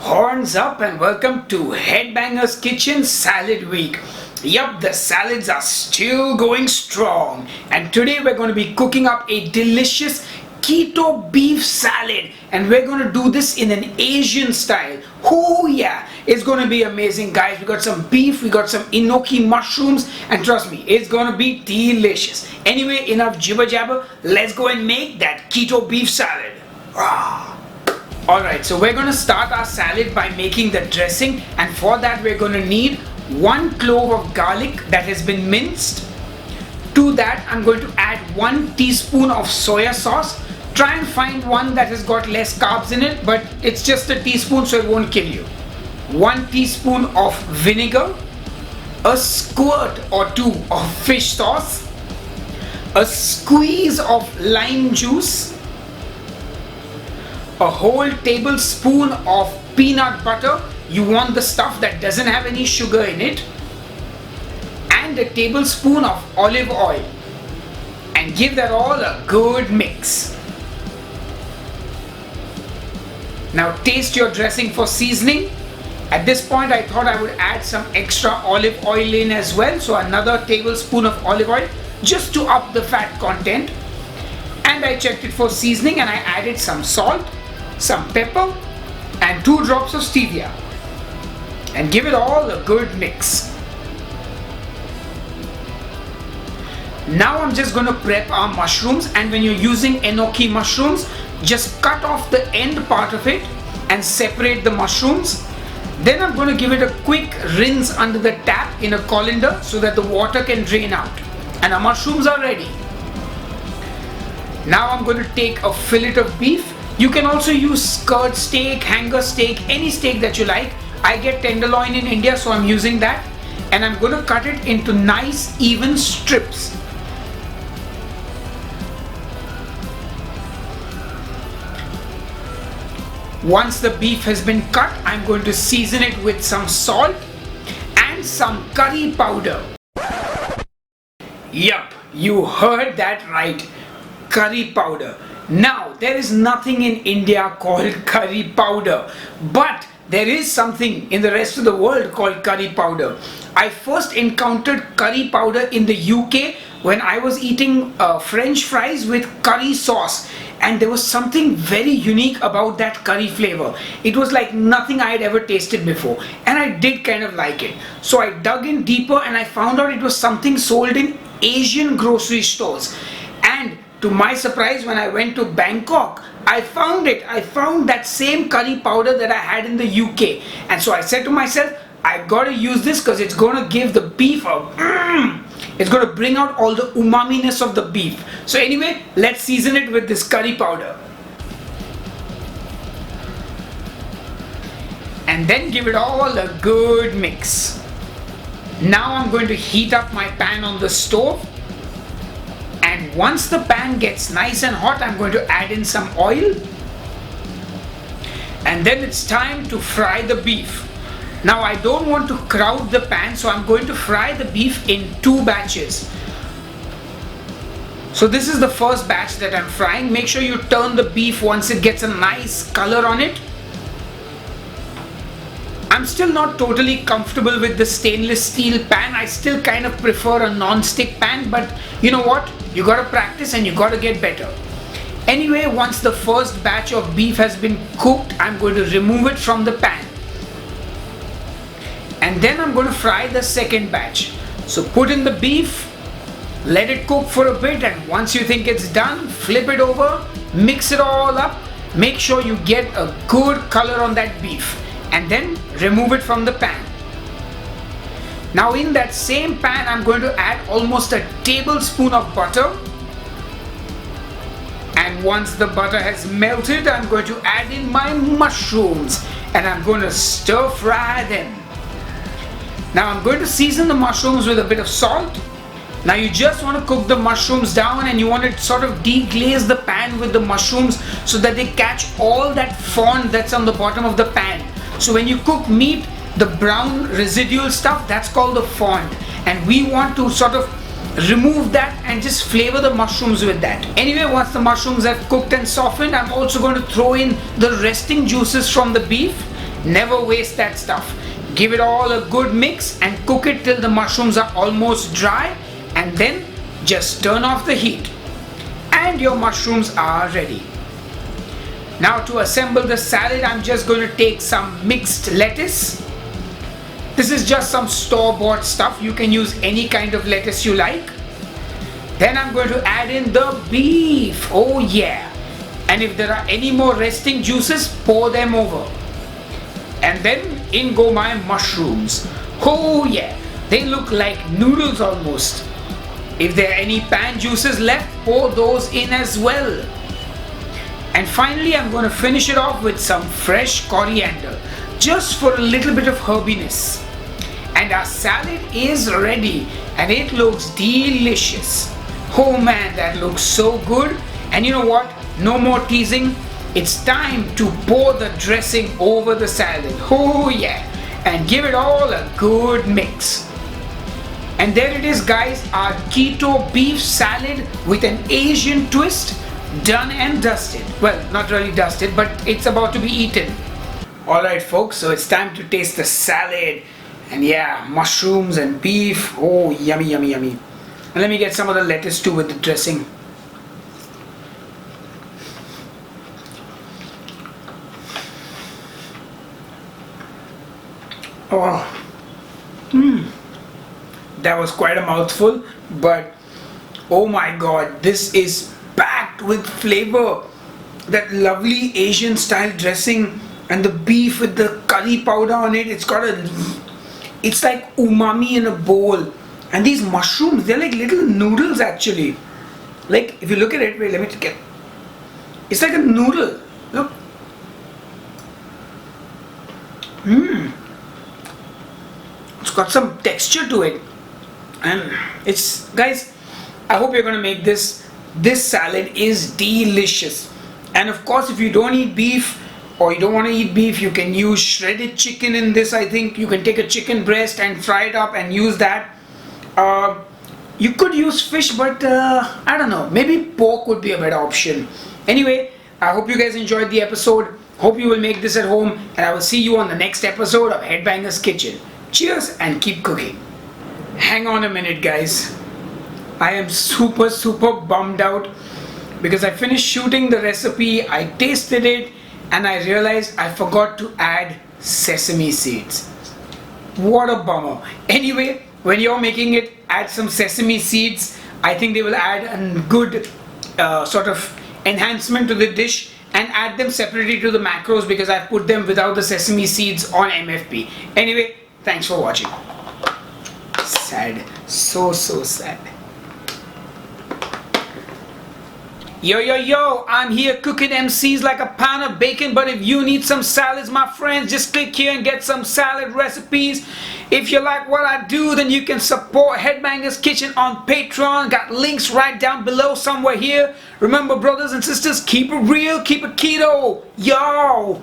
Horns up and welcome to Headbanger's Kitchen Salad Week. Yup, the salads are still going strong, and today we're going to be cooking up a delicious keto beef salad, and we're going to do this in an Asian style. Oh yeah, it's going to be amazing, guys. We got some beef, we got some enoki mushrooms, and trust me, it's going to be delicious. Anyway, enough jibber jabber, let's go and make that keto beef salad. Alright, so we're going to start our salad by making the dressing, and for that we're going to need 1 clove of garlic that has been minced. To that I'm going to add 1 teaspoon of soya sauce. Try and find one that has got less carbs in it, but it's just a teaspoon so it won't kill you. 1 teaspoon of vinegar, a squirt or 2 of fish sauce, a squeeze of lime juice, a whole tablespoon of peanut butter. You want the stuff that doesn't have any sugar in it, and a tablespoon of olive oil, and give that all a good mix. Now taste your dressing for seasoning. At this point I thought I would add some extra olive oil in as well, so another tablespoon of olive oil just to up the fat content. And I checked it for seasoning and I added some salt, some pepper, and 2 drops of stevia, and give it all a good mix. Now I'm just going to prep our mushrooms, and when you're using enoki mushrooms, just cut off the end part of it and separate the mushrooms. Then I'm going to give it a quick rinse under the tap in a colander so that the water can drain out, and our mushrooms are ready. Now I'm going to take a fillet of beef. You can also use skirt steak, hanger steak, any steak that you like. I get tenderloin in India, so I'm using that, and I'm going to cut it into nice even strips. Once the beef has been cut, I'm going to season it with some salt and some curry powder. Yup, you heard that right. Curry powder. Now, there is nothing in India called curry powder, but there is something in the rest of the world called curry powder. I first encountered curry powder in the UK when I was eating French fries with curry sauce, and there was something very unique about that curry flavor. It was like nothing I had ever tasted before, and I did kind of like it. So I dug in deeper and I found out it was something sold in Asian grocery stores. And to my surprise, when I went to Bangkok, I found it. I found that same curry powder that I had in the UK. And so I said to myself, I gotta use this because it's gonna give the beef a it's gonna bring out all the umami-ness of the beef. So anyway, let's season it with this curry powder. And then give it all a good mix. Now I'm going to heat up my pan on the stove. And once the pan gets nice and hot, I'm going to add in some oil, and then it's time to fry the beef. Now I don't want to crowd the pan, so I'm going to fry the beef in 2 batches. So this is the first batch that I'm frying. Make sure you turn the beef once it gets a nice color on it. I'm still not totally comfortable with the stainless steel pan. I still kind of prefer a non-stick pan, but you know what? You gotta practice and you gotta get better. Anyway, once the first batch of beef has been cooked, I'm going to remove it from the pan. And then I'm going to fry the second batch. So put in the beef, let it cook for a bit, and once you think it's done, flip it over, mix it all up, make sure you get a good color on that beef, and then remove it from the pan. Now in that same pan, I'm going to add almost a tablespoon of butter. And once the butter has melted, I'm going to add in my mushrooms, and I'm going to stir fry them. Now I'm going to season the mushrooms with a bit of salt. Now you just want to cook the mushrooms down, and you want to sort of deglaze the pan with the mushrooms so that they catch all that fond that's on the bottom of the pan. So when you cook meat, the brown residual stuff, that's called the fond, and we want to sort of remove that and just flavor the mushrooms with that. Anyway, once the mushrooms have cooked and softened, I'm also going to throw in the resting juices from the beef, Never waste that stuff. Give it all a good mix and cook it till the mushrooms are almost dry, and then just turn off the heat. And your mushrooms are ready. Now to assemble the salad, I'm just going to take some mixed lettuce. This is just some store-bought stuff. You can use any kind of lettuce you like. Then I'm going to add in the beef. Oh yeah. And if there are any more resting juices, pour them over. And then in go my mushrooms. Oh yeah. They look like noodles almost. If there are any pan juices left, pour those in as well. And finally, I'm going to finish it off with some fresh coriander, just for a little bit of herbiness. And our salad is ready, and it looks delicious. Oh man, that looks so good. And you know what? No more teasing. It's time to pour the dressing over the salad. Oh yeah. And give it all a good mix. And there it is, guys, our keto beef salad with an Asian twist, done and dusted. Well, not really dusted, but it's about to be eaten. Alright folks, so it's time to taste the salad. And yeah, mushrooms and beef. Oh, yummy, yummy, yummy. And let me get some of the lettuce too with the dressing. Oh, that was quite a mouthful, but oh my god, this is packed with flavor. That lovely Asian style dressing and the beef with the curry powder on it. It's like umami in a bowl. And these mushrooms, they're like little noodles actually. Like if you look at it, wait, let me get. It's like a noodle. Look. It's got some texture to it. And it's, guys, I hope you're gonna make this. This salad is delicious. And of course, if you don't eat beef or you don't want to eat beef, you can use shredded chicken in this. I think you can take a chicken breast and fry it up and use that. You could use fish, but I don't know, maybe pork would be a better option. Anyway, I hope you guys enjoyed the episode. Hope you will make this at home, and I will see you on the next episode of Headbanger's Kitchen. Cheers and keep cooking. Hang on a minute, guys. I am super bummed out because I finished shooting the recipe, I tasted it, and I realized I forgot to add sesame seeds. What a bummer. Anyway, when you're making it, add some sesame seeds. I think they will add a good sort of enhancement to the dish, and add them separately to the macros because I've put them without the sesame seeds on MFP. Anyway, thanks for watching. Sad. So sad. Yo, I'm here cooking MCs like a pound of bacon, but if you need some salads, my friends, just click here and get some salad recipes. If you like what I do, then you can support Headbanger's Kitchen on Patreon. Got links right down below somewhere here. Remember, brothers and sisters, keep it real, keep it keto. Yo!